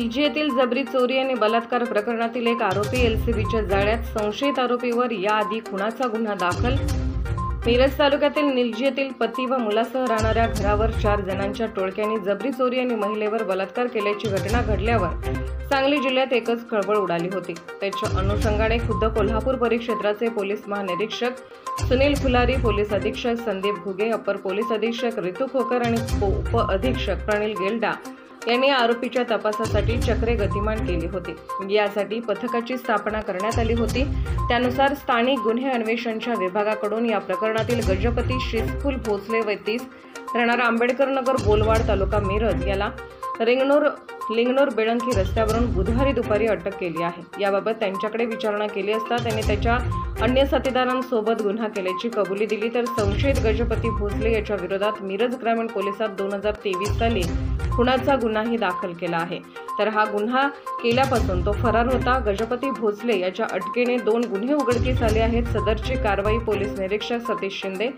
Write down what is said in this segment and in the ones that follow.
निलजी येथील जबरी चोरी आणि बलात्कार प्रकरणातील एक आरोपी एलसीबीच्या जाळ्यात. संशयित आरोपीवर याआधी खुनाचा गुन्हा दाखल. मिरज तालुक्यातील निलजी येथील पती व मुलासह राहणाऱ्या घरावर 4 जणांच्या टोळक्यांनी जबरी चोरी आणि महिलेवर बलात्कार केल्याची घटना घडल्यावर सांगली जिल्ह्यात एकच खळबळ उडाली होती. त्याच्या अनुषंगाने खुद्द कोल्हापूर परिक्षेत्राचे पोलीस महानिरीक्षक सुनील फुलारी, पोलीस अधीक्षक संदीप घुगे, अपर पोलीस अधीक्षक रितू खोकर आणि उप अधीक्षक प्रणिल गेल्डा यांनी आरोपीच्या तपासासाठी चक्रे गतिमान केली होती. यासाठी पथकाची स्थापना करण्यात आली होती. त्यानुसार स्थानिक गुन्हे अन्वेषणच्या विभागाकडून या प्रकरणातील गजपती शिसफुल भोसले वय 30 राहणार आंबेडकर नगर बोलवाड तालुका मिरज याला लिंगनूर बेळंकी रस्त्यावरून बुधवारी दुपारी अटक केली आहे. याबाबत त्यांच्याकडे विचारणा केली असता त्यांनी त्याच्या अन्य साथीदारांसोबत गुन्हा केल्याची कबुली दिली. तर संशयित गजपती भोसले याच्या विरोधात मिरज ग्रामीण पोलिसात 2023 साली खुनाचा गुन्हाही दाखल केला आहे. तर हा गुन्हा केल्यापासून तो फरार होता. गजपती भोसले याच्या अटकेने 2 गुन्हे उघडकीस आले आहेत. सदरची कारवाई पोलीस निरीक्षक सतीश शिंदे,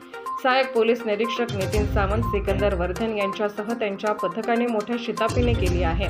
सहाय्यक पोलीस निरीक्षक नितीन सावंत, सिकंदर वर्धन यांच्यासह त्यांच्या पथकाने मोठ्या शिताफीने केली आहे.